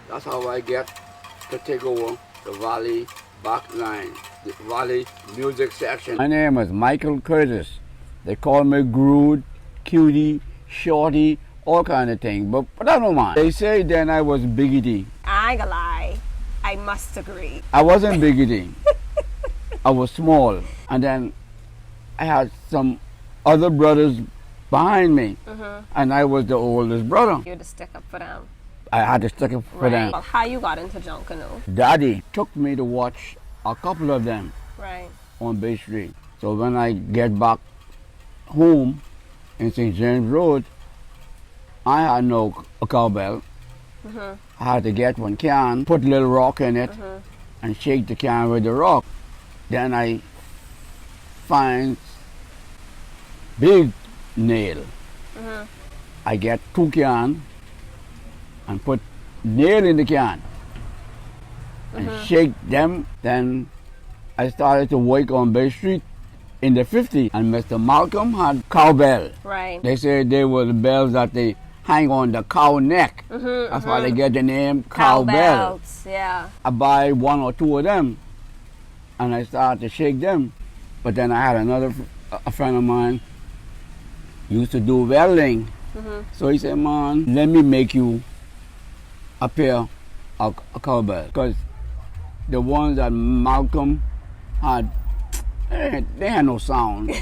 That's how I get to take over the Valley back line, the Valley music section. My name is Micheal Curtis. They call me Grude, Cutie, Shorty, all kind of things, but I don't mind. They say then I was biggity. I ain't gonna lie, I must agree. I wasn't biggity. I was small, and then I had some other brothers behind me, and I was the oldest brother. You had to stick up for them. I had to stick up for them. Well, how you got into Junkanoo? Daddy took me to watch a couple of them Right. on Bay Street. So when I get back home in St. James Road, I had no cowbell. I had to get one can, put a little rock in it, and shake the can with the rock. Then I find big nail. I get 2 cans and put nail in the can and shake them. Then I started to work on Bay Street in the 50s, and Mr. Malcolm had cowbell. Right. They said they were the bells that they hang on the cow neck. That's why they get the name cowbell. Cowbells, yeah. I buy 1 or 2 of them, and I started to shake them. But then I had another a friend of mine used to do welding. So he said, man, let me make you a pair of cowbell. Because the ones that Malcolm had, they had no sound.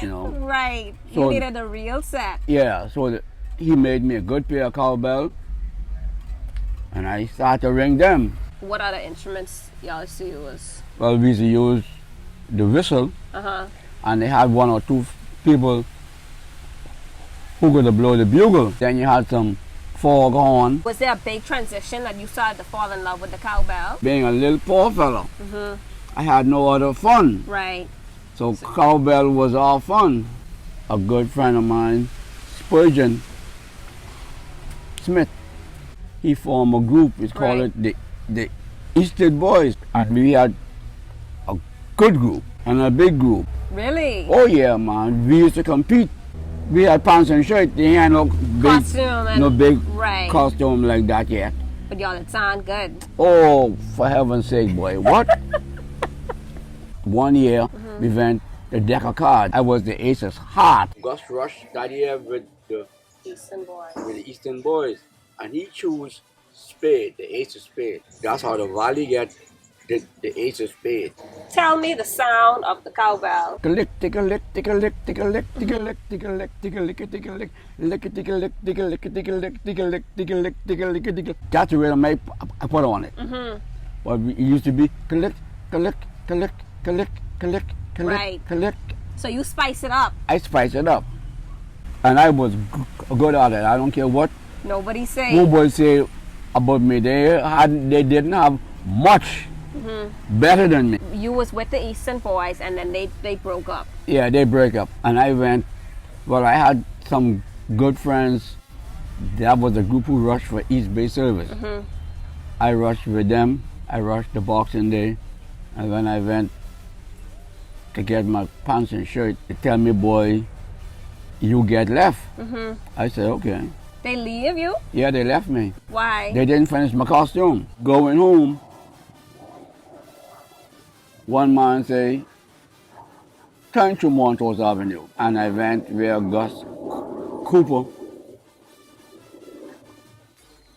You know. Right. So, you needed a real set. Yeah, so he made me a good pair of cowbell, and I started to ring them. What other instruments y'all used to use? Well, we used to use the whistle, and they had 1 or 2 people who could blow the bugle. Then you had some foghorn. Was there a big transition that you started to fall in love with the cowbell? Being a little poor fellow, I had no other fun. Right. So cowbell was all fun. A good friend of mine, Spurgeon Smith, he formed a group. It's called it the Eastern Boys. And we had a good group and a big group. Really? Oh yeah, man. We used to compete. We had pants and shirts. They had no big costume like that yet. But y'all, it sound good. Oh, for heaven's sake, boy. What? One year, we went the deck of cards. I was the Ace's heart. Gus rushed that year with the Eastern Boys. And he chose spade, the Ace of spade. That's how the Valley get the Ace of spade. Tell me the sound of the cowbell. Tick-a-lick, tick-a-lick, tick-a-lick, tick-a-lick, tick-a-lick, tick-a-lick, tick-a-lick, tick-a-lick, lick-a-tick-a-lick, tick-a-lick, tick-a-lick, tick-a-lick, tick-a-lick, tick-a-lick, tick-a-lick. That's the rhythm I put on it. Well, it used to be click, click, click, click, click, click, click. So you spice it up. I spice it up. And I was good at it. I don't care what nobody say about me. They didn't have much better than me. You was with the Eastern Boys, and then they broke up. Yeah, they broke up. And I went, well, I had some good friends. That was the group who rushed for East Bay service. I rushed with them. I rushed the Boxing Day. And when I went to get my pants and shirt, they tell me, boy, you get left. I said, okay. They leave you? Yeah, they left me. Why? They didn't finish my costume. Going home, one man say, turn to Montrose Avenue. And I went where Gus Cooper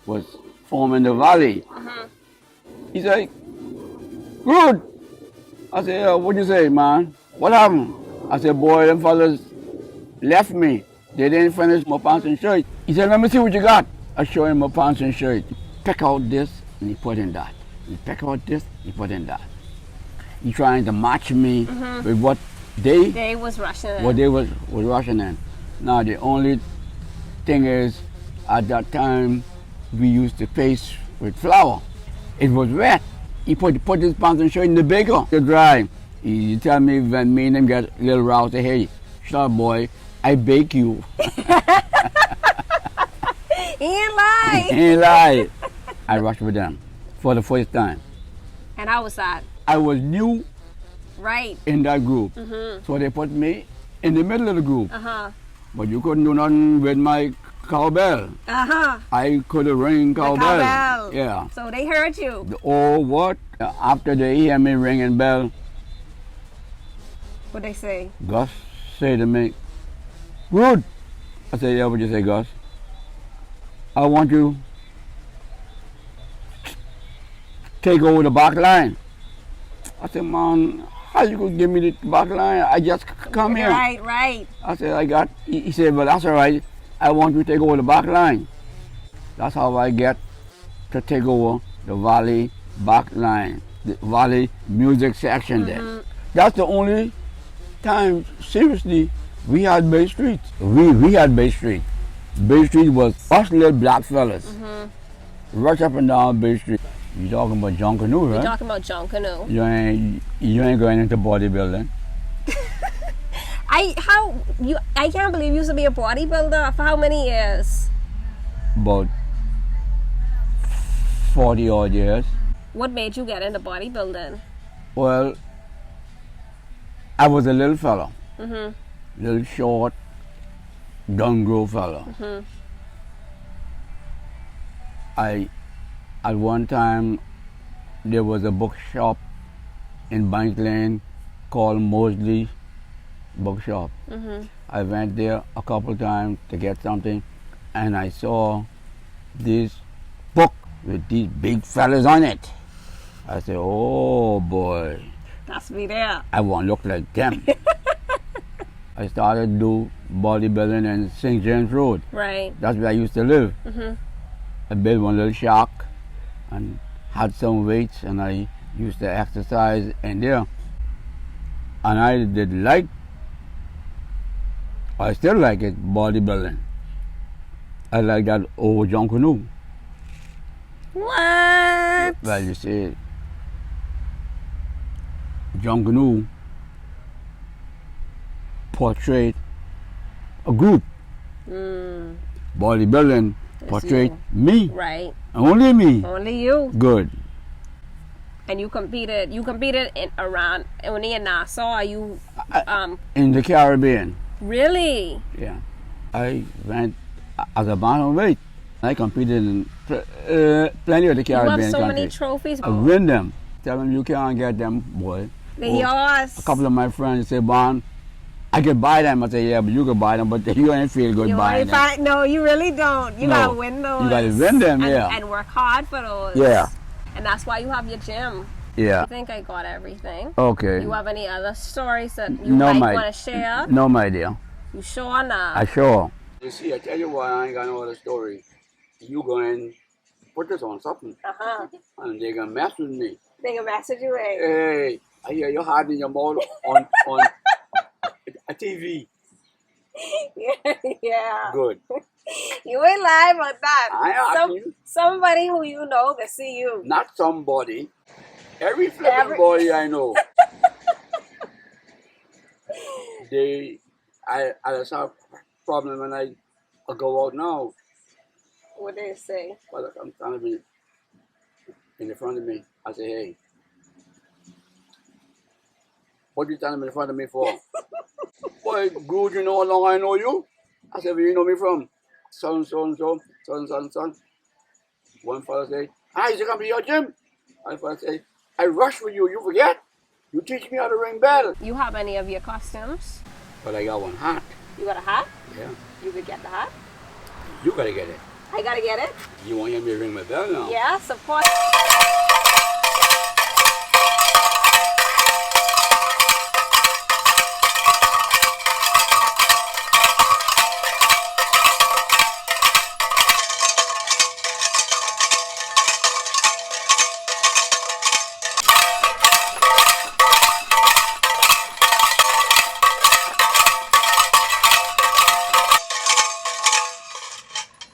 was forming the Valley. He said, Grude. I said, what you say, man? What happened? I said, boy, them fellas left me. They didn't finish my pants and shirt. He said, let me see what you got. I showed him my pants and shirt. Pick out this, and he put in that. He pick out this, he put in that. He trying to match me with what they was rushing in. What they was rushing in. Now, the only thing is, at that time, we used to paste with flour. It was wet. He put his pants and shirt in the baker to dry. He tell me when me and him get a little route, say, hey, shut up, boy, I bake you. He ain't lie. He ain't lie. I rushed with them for the first time. And how was that? I was new in that group. Mm-hmm. So they put me in the middle of the group. Uh-huh. But you couldn't do nothing with my cowbell. I could ring cowbell. Cowbell. Yeah. So they heard you. Oh, what? After they hear me ringing bell, What they say? Gus say to me, Grude. I said, yeah, what you say, Gus? I want you to take over the back line. I said, man, how you could give me the back line? I just come here. Right. I said, he said, well, that's all right. I want you to take over the back line. That's how I get to take over the Valley back line, the Valley music section there. That's the only time, seriously, we had Bay Street. We had Bay Street. Bay Street was us little black fellas. Rush up and down Bay Street. You talking about Junkanoo, right? You're talking about Junkanoo. You ain't going into bodybuilding. I can't believe you used to be a bodybuilder for how many years? About 40 odd years. What made you get into bodybuilding? Well, I was a little fella. Little short, don't grow fella. At one time, there was a bookshop in Bank Lane called Mosley Bookshop. I went there a couple times to get something, and I saw this book with these big fellas on it. I said, oh boy, That's me there. I want to look like them. I started to do bodybuilding in St. James Road. Right. That's where I used to live. I built one little shack and had some weights, and I used to exercise in there. And I did I still like it, bodybuilding. I like that old Junkanoo. What? Well, you see, Junkanoo portrayed a group. Bodybuilding portrayed me. Right. Only me. Only you. Good. And you competed around only in Nassau. You In the Caribbean. really? Yeah. I went as a bantamweight. I competed in plenty of the You Caribbean have so many countries. trophies. I win them. Tell them you can't get them, boy. They're yours. A couple of my friends say, Bon, I could buy them. I say, yeah, but you could buy them, but you ain't feel good buying them. No, you really don't. You No. gotta win those. You gotta win them, yeah. And work hard for those. Yeah. And that's why you have your gym. Yeah. I think I got everything. Okay. You have any other stories that you No, might my- want to share? No, my dear. You sure not? I sure. You see, I tell you why I ain't got no other story. You going put this on something, and they gonna mess with me. They can message you, eh? Hey, I hear you hard in your mouth on a TV. Yeah. Good. You ain't lying about that. I ask you. Somebody who you know can see you. Not somebody. Every flipping boy I know. I just have problem when I go out now. What they say? Well, I'm trying to be in the front of me. I say, hey, what you standing in front of me for? Boy, Grude, you know how long I know you? I said, where you know me from? Son. One fellow say, you come to your gym? One fellow say, I rush with you, you forget? You teach me how to ring bell. You have any of your costumes? But I got one hat. You got a hat? Yeah. You could get the hat? You gotta get it. I gotta get it? You want me to ring my bell now? Yes, of course.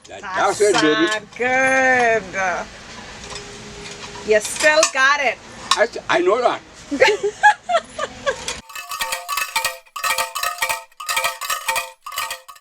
That's it, baby. Good. You still got it. I know that.